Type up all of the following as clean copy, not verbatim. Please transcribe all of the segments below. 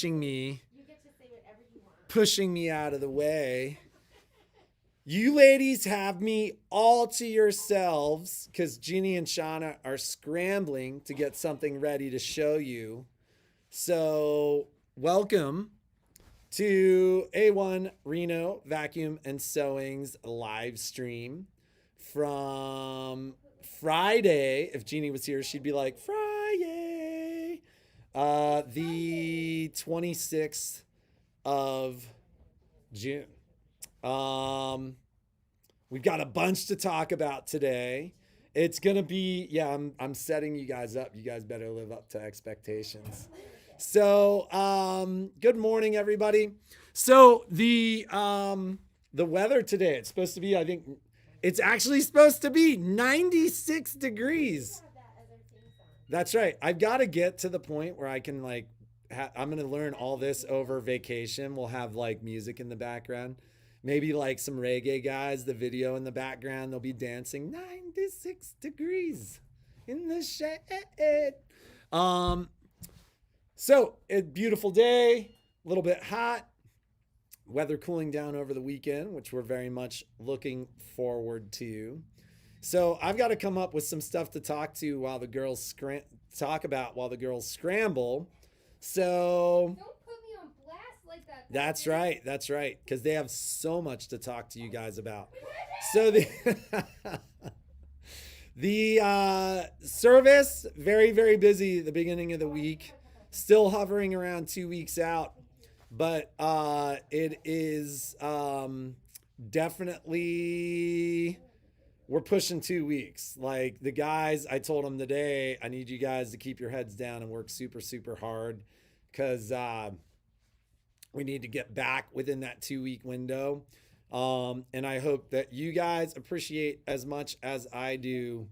me, You get to say whatever you want. pushing me out of the way. You ladies have me all to yourselves because Jeannie and Shauna are scrambling to get something ready to show you. So, welcome to A1 Reno Vacuum and Sewing's live stream from Friday. If Jeannie was here, she'd be like, Friday, the 26th of June. We've got a bunch to talk about today. It's gonna be, yeah, I'm setting you guys up. You guys better live up to expectations. So, good morning, everybody. So the weather today, it's supposed to be, I think, it's actually supposed to be 96 degrees. That's right. I've got to get to the point where I can like, I'm gonna learn all this over vacation. We'll have like music in the background. Maybe like some reggae guys, the video in the background, they'll be dancing 96 degrees in the shade. So a beautiful day, a little bit hot, weather cooling down over the weekend, which we're very much looking forward to. So I've got to come up with some stuff to talk to while the girls talk about while the girls scramble. So Don't put me on blast like that. that's right. That's right. Because they have so much to talk to you guys about. So the service, very, very busy at the beginning of the week. Still hovering around 2 weeks out. But it is definitely, we're pushing 2 weeks. Like the guys, I told them today, I need you guys to keep your heads down and work super, super hard because we need to get back within that 2 week window. And I hope that you guys appreciate as much as I do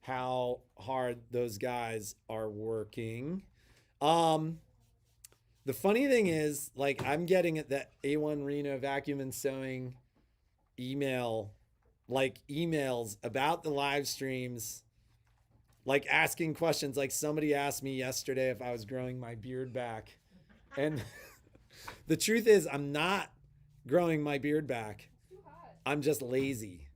how hard those guys are working. The funny thing is, like, I'm getting at that A1 Reno Vacuum and Sewing emails about the live streams, like asking questions. Like somebody asked me yesterday if I was growing my beard back. And the truth is I'm not growing my beard back. I'm just lazy.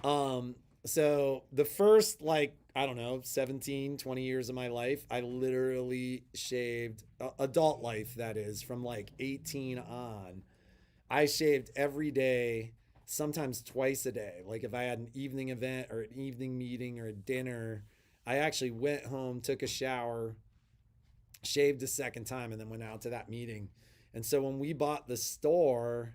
So the first, like, I don't know, 17, 20 years of my life, I literally shaved, adult life that is, from like 18 on. I shaved every day, sometimes twice a day. Like if I had an evening event or an evening meeting or a dinner, I actually went home, took a shower, shaved a second time, and then went out to that meeting. And so when we bought the store,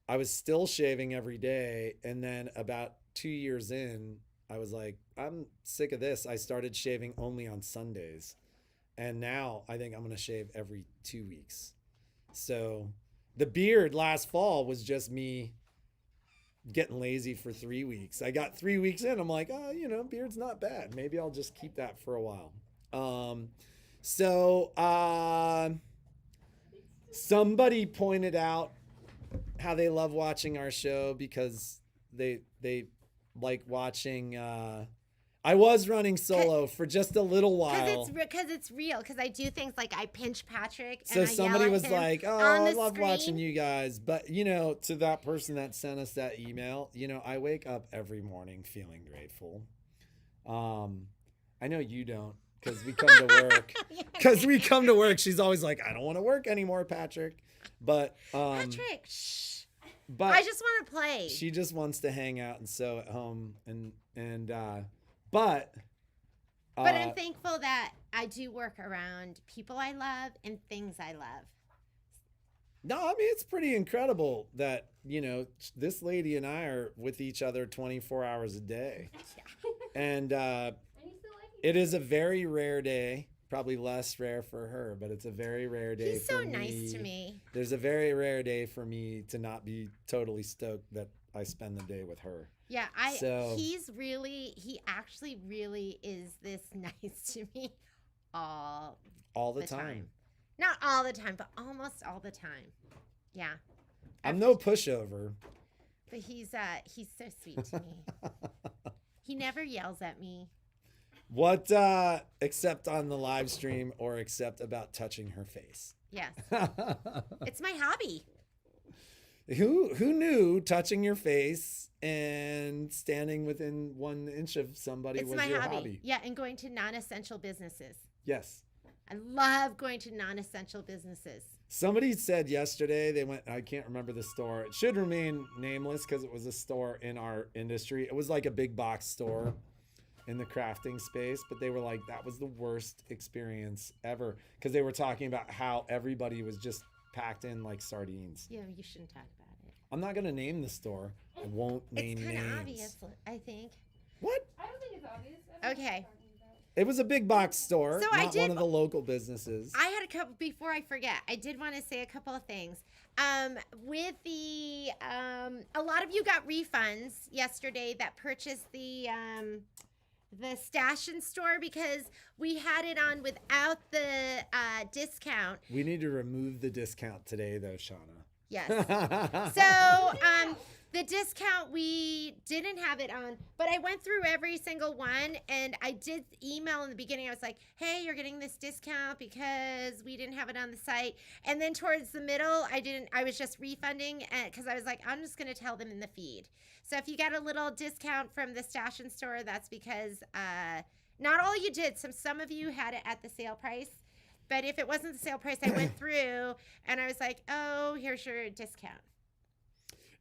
I was still shaving every day. And then about 2 years in, I was like, I'm sick of this. I started shaving only on Sundays. And now I think I'm going to shave every 2 weeks. So the beard last fall was just me getting lazy for 3 weeks. I got 3 weeks in. I'm like, oh, beard's not bad. Maybe I'll just keep that for a while. Somebody pointed out how they love watching our show because they like watching. I was running solo for just a little while. Because it's real. Because I do things like I pinch Patrick. And So somebody was like, "Oh, I love screen. watching you guys." But to that person that sent us that email, I wake up every morning feeling grateful. I know you don't, because we come to work. Because we come to work, she's always like, "I don't want to work anymore, Patrick." But Patrick, shh. But I just want to play. She just wants to hang out and sew at home, but I'm thankful that I do work around people I love and things I love. No, I mean, it's pretty incredible that, this lady and I are with each other 24 hours a day. And it is a very rare day. Probably less rare for her, but it's a very rare day He's for so me. nice to me. There's a very rare day for me to not be totally stoked that I spend the day with her. Yeah, he actually really is this nice to me all the time. Not all the time, but almost all the time. Yeah. I'm no pushover. But he's so sweet to me. He never yells at me. What, except on the live stream or except about touching her face? Yes. It's my hobby. Who knew touching your face and standing within 1 inch of somebody It's was my your hobby? Yeah, and going to non-essential businesses. Yes. I love going to non-essential businesses. Somebody said yesterday they went, I can't remember the store. It should remain nameless because it was a store in our industry. It was like a big box store in the crafting space, but they were like, that was the worst experience ever because they were talking about how everybody was just packed in like sardines. Yeah, you shouldn't talk about it. I'm not going to name the store. I won't name names. It's kind of obvious, I think. What? I don't think it's obvious. Okay. It was a big box store, So not one of the local businesses. I had a couple, before I forget, I did want to say a couple of things. With the, a lot of you got refunds yesterday that purchased the Stash and Store because we had it on without the discount. We need to remove the discount today, though, Shauna. Yes. So, the discount, we didn't have it on, but I went through every single one and I did email in the beginning. I was like, hey, you're getting this discount because we didn't have it on the site. And then towards the middle, I was just refunding because I was like, I'm just going to tell them in the feed. So if you got a little discount from the Stash and Store, that's because not all you did. Some of you had it at the sale price. But if it wasn't the sale price, I went through and I was like, oh, here's your discount.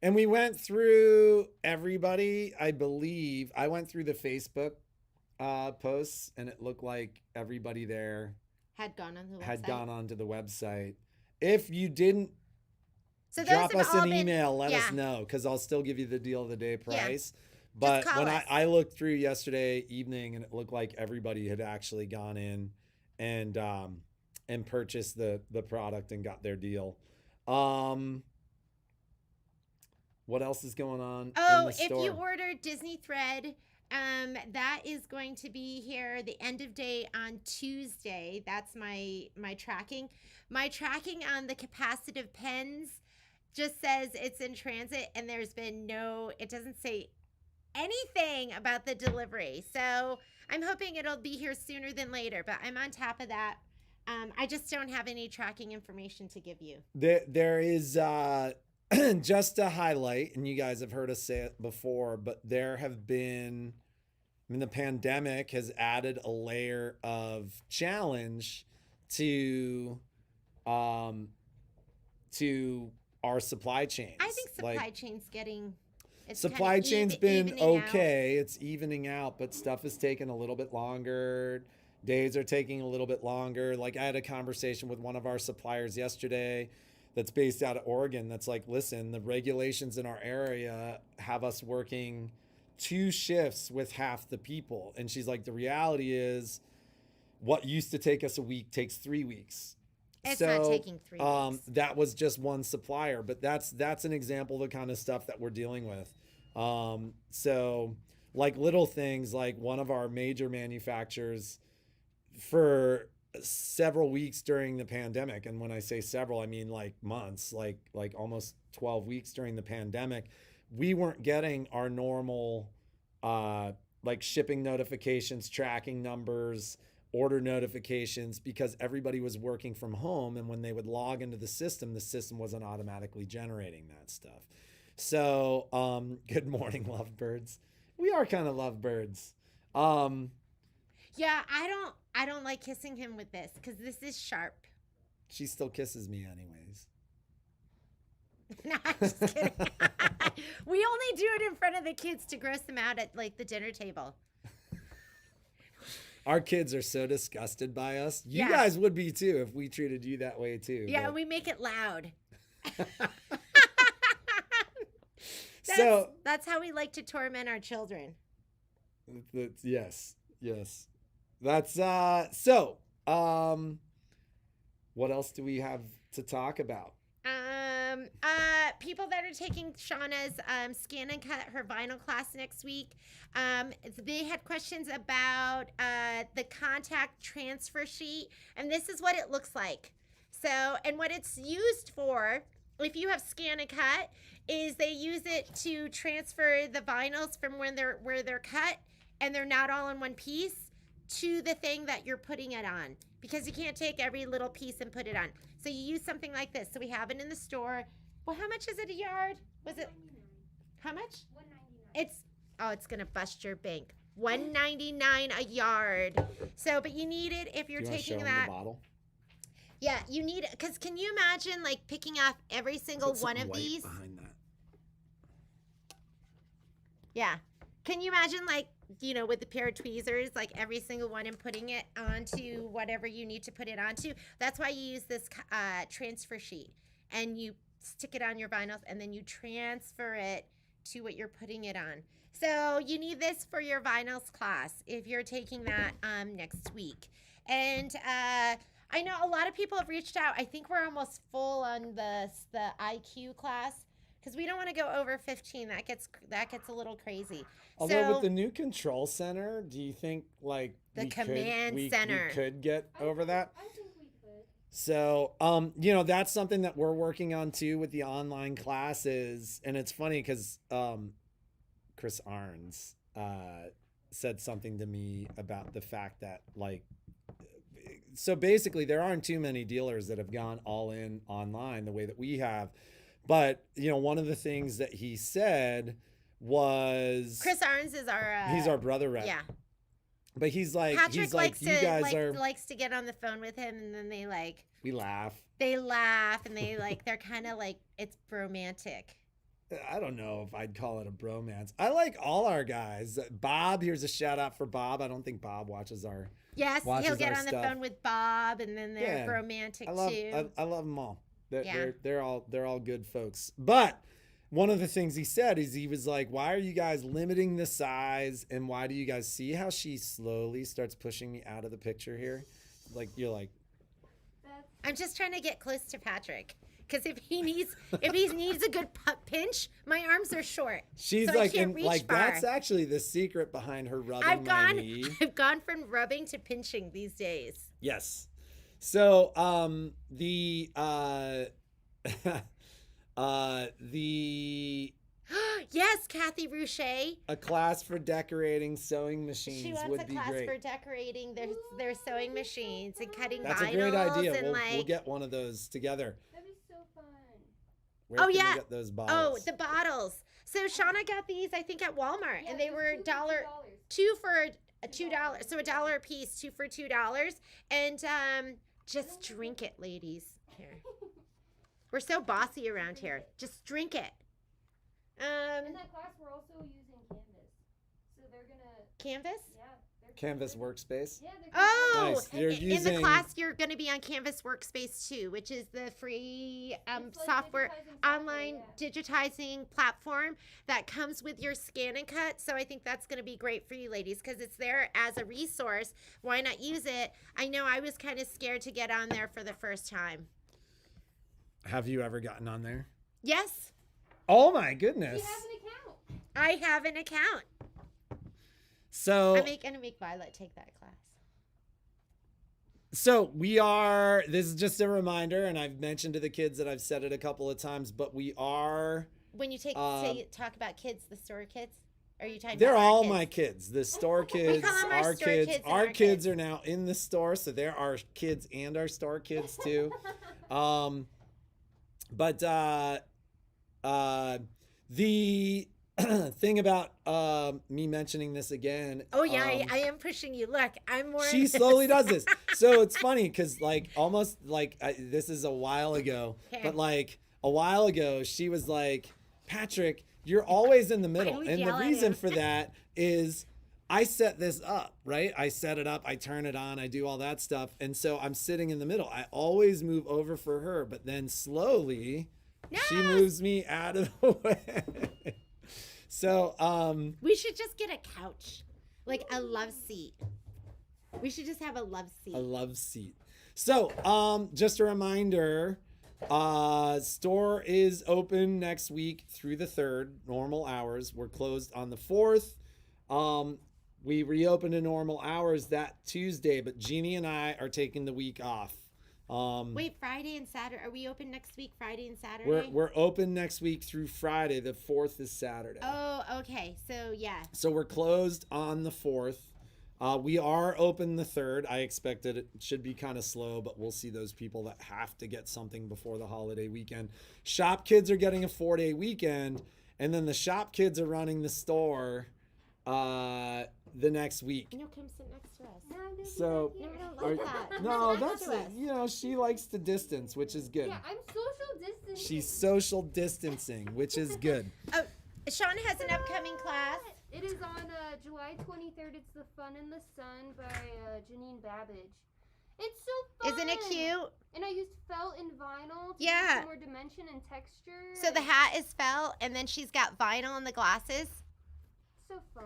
And we went through everybody, I believe. I went through the Facebook posts, and it looked like everybody there had gone on the website. Had gone onto the website. If you didn't, so drop us an email, let us know, because I'll still give you the deal of the day price. Yeah. But when I looked through yesterday evening, and it looked like everybody had actually gone in and purchased the product and got their deal. What else is going on in the store? If you order Disney Thread, that is going to be here the end of day on Tuesday. That's my tracking. My tracking on the capacitive pens just says it's in transit, and there's been it doesn't say anything about the delivery. So I'm hoping it'll be here sooner than later, but I'm on top of that. I just don't have any tracking information to give you. There is... just to highlight, and you guys have heard us say it before, but there have been, the pandemic has added a layer of challenge to our supply chains. I think supply chain's getting... Supply chain's been okay. It's evening out, but stuff is taking a little bit longer. Days are taking a little bit longer. Like, I had a conversation with one of our suppliers yesterday that's based out of Oregon. That's like, listen, the regulations in our area have us working 2 shifts with half the people. And she's like, the reality is what used to take us a week takes 3 weeks. It's not taking 3 weeks. That was just one supplier, but that's an example of the kind of stuff that we're dealing with. So like little things, like one of our major manufacturers for several weeks during the pandemic, and when I say several, I mean like months, like almost 12 weeks during the pandemic, we weren't getting our normal like shipping notifications, tracking numbers, order notifications, because everybody was working from home, and when they would log into the system wasn't automatically generating that stuff. So good morning, lovebirds. We are kind of lovebirds. Yeah, I don't like kissing him with this because this is sharp. She still kisses me anyways. No, I'm just kidding. We only do it in front of the kids to gross them out at like the dinner table. Our kids are so disgusted by us. You guys would be too if we treated you that way too. Yeah, we make it loud. That's how we like to torment our children. Yes. That's what else do we have to talk about? People that are taking Shauna's scan and cut her vinyl class next week, they had questions about the contact transfer sheet, and this is what it looks like. So, and what it's used for, if you have scan and cut, is they use it to transfer the vinyls from where they're cut and they're not all in one piece to the thing that you're putting it on, because you can't take every little piece and put it on. So you use something like this. So we have it in the store. Well, how much is it a yard? Was it? How much? It's gonna bust your bank. $1.99 a yard. So, but you need it if you're Do you wanna taking show 'em that. the bottle? Yeah, you need it, because can you imagine like picking up every single Put one something of white these? behind that. Yeah. Can you imagine, like, you know, with the pair of tweezers, like every single one and putting it onto whatever you need to put it onto? That's why you use this transfer sheet, and you stick it on your vinyls, and then you transfer it to what you're putting it on. So you need this for your vinyls class if you're taking that next week. And I know a lot of people have reached out. I think we're almost full on the IQ class, because we don't want to go over 15. That gets a little crazy. Although So with the new control center, do you think like The we command we center. could get over that? I think we could. So, you know, that's something that we're working on too with the online classes. And it's funny because Chris Arns said something to me about the fact that, like, so basically there aren't too many dealers that have gone all in online the way that we have. But, you know, one of the things that he said was Chris Arns is our he's our brother rep. yeah. But he's like, Patrick likes you guys to are, likes to get on the phone with him, and then they we laugh. laugh, and they they're kind of like, it's romantic. I don't know if I'd call it a bromance. I like all our guys. Bob, here's a shout out for Bob. I don't think Bob watches our. Yes, Watches he'll get our on the stuff. phone with Bob, and then they're Yeah. romantic I love too. I love them all. Yeah. They're all good folks. But one of the things he said is he was like, "Why are you guys limiting the size? And why do you guys see how she slowly starts pushing me out of the picture here? Like you're like, I'm just trying to get close to Patrick, because if he needs a good pinch, my arms are short. she's So I like, can't and reach like far. that's actually the secret behind her rubbing I've my knee. gone from rubbing to pinching these days. Yes. So the Yes, Kathy Rouche. a class for decorating sewing She machines wants would a be class great. for decorating their sewing machines and cutting That's vinyls a great idea. and We'll get one of those together. That'd be so fun. Where Oh, can yeah. we get those oh, bottles? the bottles. So Shauna got these, I think, at Walmart, Yeah, and they just were $2 dollar for $2. two for $2, so $1 a piece, two for $2, and just drink it, ladies. Here, we're so bossy around here. Just drink it. In that class, we're also using Canvas. So they're gonna, Canvas. yeah. They're Canvas workspace. Yeah, they're Oh, Nice. You're in the using- class you're going to be on Canvas Workspace too, which is the free It's like software, digitizing software, online yeah. digitizing platform that comes with your scan and cut. So I think that's going to be great for you ladies, because it's there as a resource. Why not use it? I know I was kind of scared to get on there for the first time. Have you ever gotten on there? Yes, Oh my She goodness. has an account. I have an account. So I'm going to make Violet take that class. So this is just a reminder, and I've mentioned to the kids that I've said it a couple of times, but we are, When you talk about kids, the store kids, are you talking they're about our all kids? my kids, the store kids, call them our our store kids, kids and our our kids kids. are now in the store. So there are kids and our store kids too. But the thing about me mentioning this again. Oh yeah, I am pushing you. Look, I'm more. She slowly does this. So it's funny because like almost like this is a while ago, Okay. but like a while ago she was like, Patrick, you're always in the middle. would And the yell at reason him. for that is I set this up, right? I set it up, I turn it on, I do all that stuff. And so I'm sitting in the middle. I always move over for her, but then slowly she Yes! moves me out of the way. So We should just get a couch, like a love seat. We should just have a love seat. a love seat. So, just a reminder, store is open next week through the 3rd, normal hours. We're closed on the 4th. We reopen to normal hours that Tuesday, but Jeannie and I are taking the week off. Wait, Friday and Saturday. Are we open next week, Friday and Saturday? We're open next week through Friday. The 4th is Saturday. Oh, okay. So yeah. So we're closed on the 4th. We are open the 3rd. I expected it should be kind of slow, but we'll see those people that have to get something before the holiday weekend. Shop kids are getting a 4-day weekend, and then the shop kids are running the store the next week. No, come sit next to us. So, No, I don't like that. no, Come that's sit next to us. she likes to distance, which is good. Yeah, I'm social distancing. She's social distancing, which is good. Oh, Shauna has an upcoming class. It is on July 23rd. It's The Fun in the Sun by Janine Babbage. It's so fun. Isn't it cute? And I used felt and vinyl to Yeah. give some more dimension and texture. So the hat is felt, and then she's got vinyl in the glasses. So fun.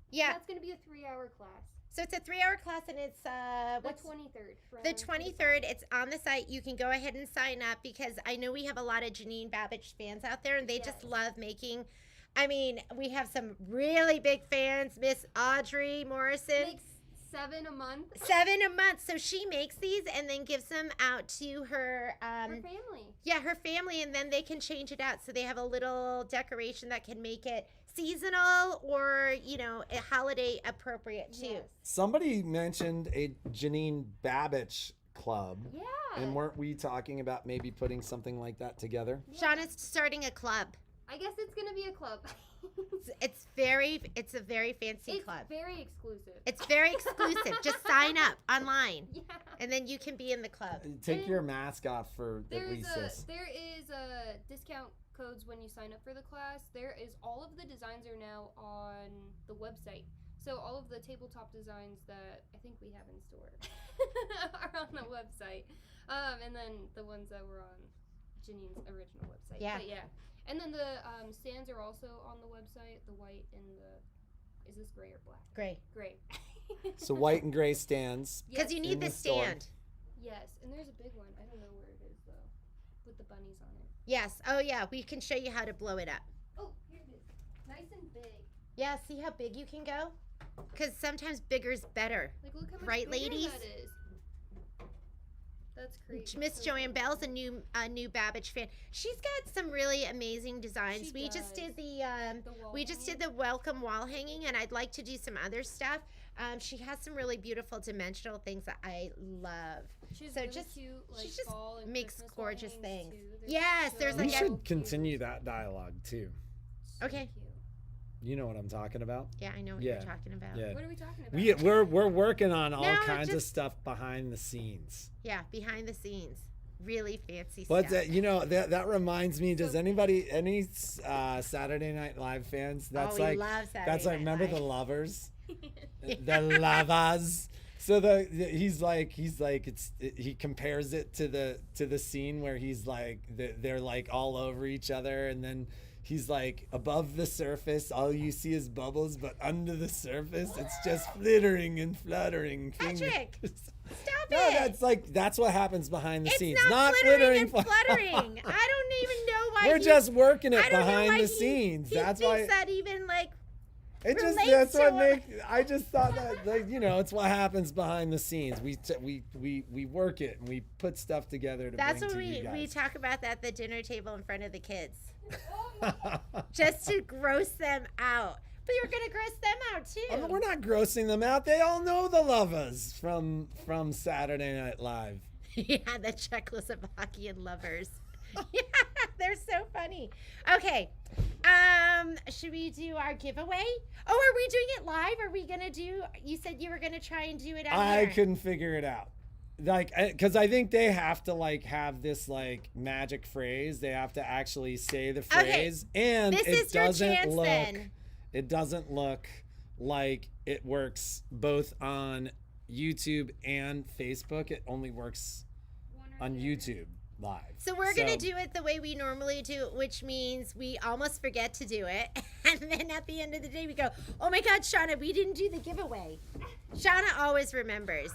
Yeah. That's going to be a 3-hour class. So it's a 3-hour class, and it's what's The 23rd. the 23rd. It's on the site. You can go ahead and sign up because I know we have a lot of Janine Babbage fans out there, and they just Yes. love making. I mean, we have some really big fans. Miss Audrey Morrison. Makes 7 a month. 7 a month. So she makes these and then gives them out to her Her family. yeah, her family, and then they can change it out. So they have a little decoration that can make it seasonal or, a holiday appropriate too. Yes. Somebody mentioned a Janine Babbage club. Yeah. And weren't we talking about maybe putting something like that together? Shauna's starting a club. I guess it's going to be a club. It's a very fancy It's club. very exclusive. It's very exclusive. Just sign up online, Yeah. and then you can be in the club. Take your mask off for the There recess. is a discount codes when you sign up for the class. There is all of the designs are now on the website. So all of the tabletop designs that I think we have in store are on the website. And then the ones that were on Janine's original website. Yeah. But yeah. And then the stands are also on the website. The white and is this gray or black? Great. Gray. So white and gray stands. Because you In need the the store. stand. Yes, and there's a big one. I don't know where it is though, with the bunnies on it. Yes. Oh, yeah. We can show you how to blow it up. Oh, here it is. Nice and big. Yeah. See how big you can go? Because sometimes bigger's better. Like, look how much Right, bigger ladies? that is. That's crazy. Miss So Joanne cool. Bell's a new Babbage fan. She's got some really amazing designs. She We just does. did The wall we just did hanging. the welcome wall hanging, and I'd like to do some other stuff. She has some really beautiful dimensional things that I love. She has so really just- cute, like, she just fall and makes Christmas wall gorgeous hangings, things. too. They're Yes, there's We like a- should cute. continue that dialogue too. So Okay. cute. You know what I'm talking about? Yeah, I know what Yeah. you're talking about. Yeah. What are we talking about? We're working on all No, kinds of just- stuff behind the scenes. Yeah, behind the scenes, really fancy But stuff. that reminds me. Does any Saturday Night Live fans? That's we like love Saturday that's like Night remember Live. the Lovers, the Lovers. So he compares it to the scene where he's like they're like all over each other, and then he's like above the surface all you see is bubbles, but under the surface it's just flittering and fluttering Patrick, fingers. Stop No, it! that's what happens behind the It's scenes. not flittering and fluttering. I don't even know why. We're he- just working I it don't know why behind the he- sings. He That's thinks why that even like it just relates that's to what what- makes. I just thought that it's what happens behind the scenes. We work it and we put stuff together to that's bring what to you we guys. talk about at the dinner table in front of the kids, Oh, just to gross them out. But you're gonna gross them out too. We're not grossing them out. They all know the Lovers from Saturday Night Live. Yeah, the Czechoslovakian lovers. Yeah, they're so funny. Okay, should we do our giveaway? Oh, are we doing it live? Are we gonna do? You said you were gonna try and do it out I here. couldn't figure it out. Like, because I think they have to like have this like magic phrase. They have to actually say the Okay, phrase, and this it is your doesn't chance look. then. It doesn't look like it works both on YouTube and Facebook. It only works one or on the other. YouTube live. So we're gonna do it the way we normally do, which means we almost forget to do it, and then at the end of the day we go, "Oh my God, Shauna, we didn't do the giveaway." Shauna always remembers.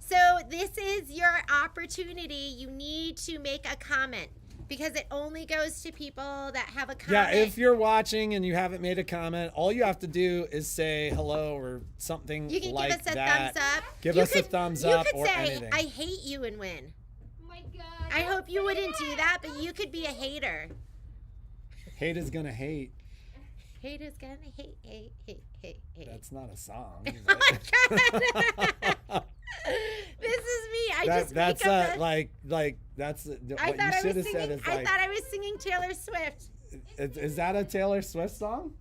So this is your opportunity. You need to make a comment because it only goes to people that have a Yeah, comment. if you're watching and you haven't made a comment, all you have to do is say hello or something you can like give us a that. thumbs up. Give You us a thumbs you up could or say, anything. "I hate you," and win. Oh my God. I don't hope you say wouldn't do that, but you could be a hater. Hate is gonna hate. Haters gonna hate. That's not a song. Oh my God. This is me. I just that's make up that's I what thought you I should was have said. singing. Is I like, thought I was singing Taylor Swift. is that a Taylor Swift song,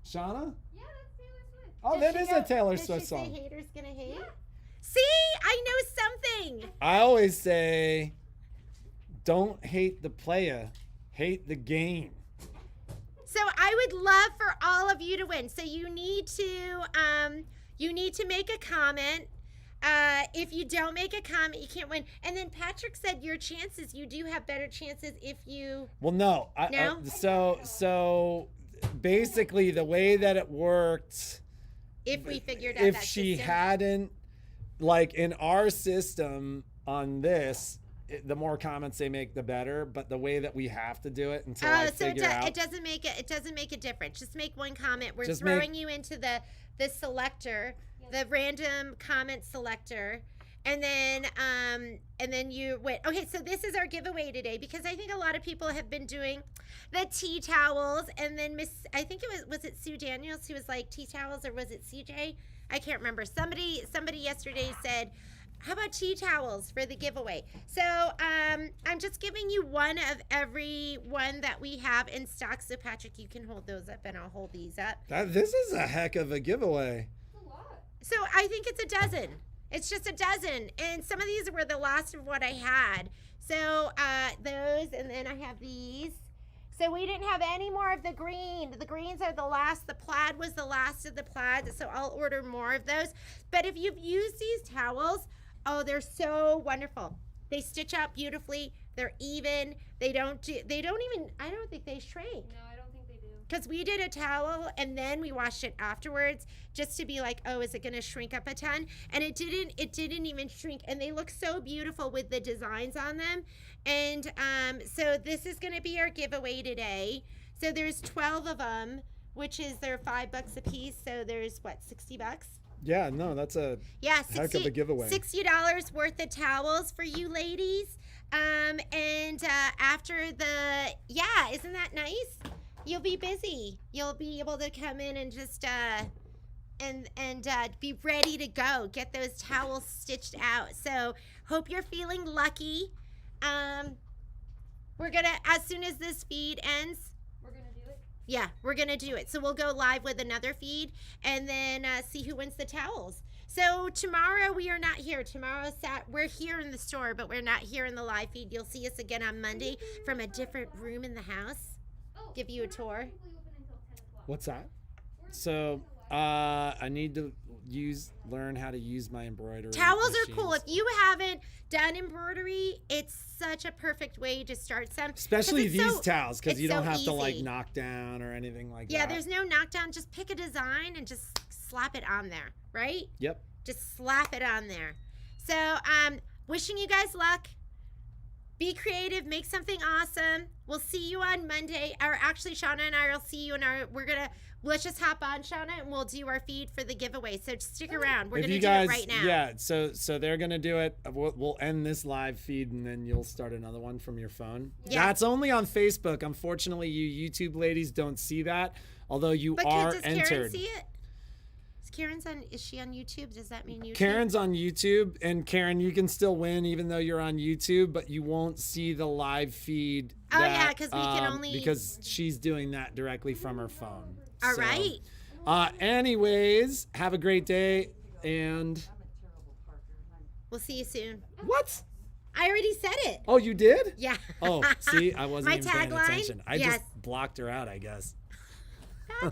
Shauna? Yeah, that's Taylor Swift. Oh, Does that she is go- a Taylor does Swift she say song. haters gonna hate? Yeah. See, I know something. I always say, don't hate the player, hate the game. So I would love for all of you to win. So you need to make a comment. If you don't make a comment, you can't win. And then Patrick said your chances, you do have better chances if you. Well, no. No? So basically, the way that it worked, If we figured out if that she system. hadn't, like in our system on this, the more comments they make, the better. But the way that we have to do it until I figure out. It doesn't make a difference. Just make one comment. We're Just throwing you into the selector, the random comment selector, and then you win. Okay, so this is our giveaway today because I think a lot of people have been doing the tea towels, and then I think it was it Sue Daniels who was like tea towels, or was it CJ? I can't remember. Somebody yesterday said, how about tea towels for the giveaway? So I'm just giving you one of every one that we have in stock. So Patrick, you can hold those up and I'll hold these up. This is a heck of a giveaway. That's a lot. So I think it's a dozen. It's just a dozen. And some of these were the last of what I had. So those, and then I have these. So we didn't have any more of the green. The greens are the last. The plaid was the last of the plaids. So I'll order more of those. But if you've used these towels, oh, they're so wonderful. They stitch out beautifully. They're even. I don't think they shrink. No, I don't think they do. Because we did a towel and then we washed it afterwards just to be like, oh, is it going to shrink up a ton? And it didn't even shrink. And they look so beautiful with the designs on them. And so this is going to be our giveaway today. So there's 12 of them, which is they're $5 a piece. So there's what, $60? Yeah, no, that's a heck of a giveaway. $60 worth of towels for you ladies. After isn't that nice? You'll be busy. You'll be able to come in and just be ready to go. Get those towels stitched out. So hope you're feeling lucky. We're gonna, as soon as this feed ends, yeah, we're going to do it. So we'll go live with another feed and then see who wins the towels. So tomorrow we are not here. We're here in the store, but we're not here in the live feed. You'll see us again on Monday from a different room in the house. Give you a tour. What's that? So I need to learn how to use my embroidery. Towels machines. are cool. If you haven't done embroidery, it's such a perfect way to start some. Especially these towels, because you don't so have to like easy. knock down or anything like that. Yeah, there's no knockdown. Just pick a design and just slap it on there, right? Yep. Just slap it on there. So wishing you guys luck. Be creative. Make something awesome. We'll see you on Monday. Or actually, Shauna and I will see you let's just hop on, Shauna, and we'll do our feed for the giveaway. So stick around. We're going to do it right now. Yeah, so they're going to do it. We'll end this live feed, and then you'll start another one from your phone. Yeah. That's only on Facebook. Unfortunately, you YouTube ladies don't see that, although you are does entered. Karen see it? Is she on YouTube? Does that mean YouTube? Karen's on YouTube, and Karen, you can still win even though you're on YouTube, but you won't see the live feed. Oh, yeah, 'cause we can only- because she's doing that directly from her phone. All right. Anyways, have a great day, and We'll see you soon. what? I already said it. Oh, you did? Yeah. Oh, see, I wasn't My even paying tagline? attention. I Yes. just blocked her out, I guess. Patrick.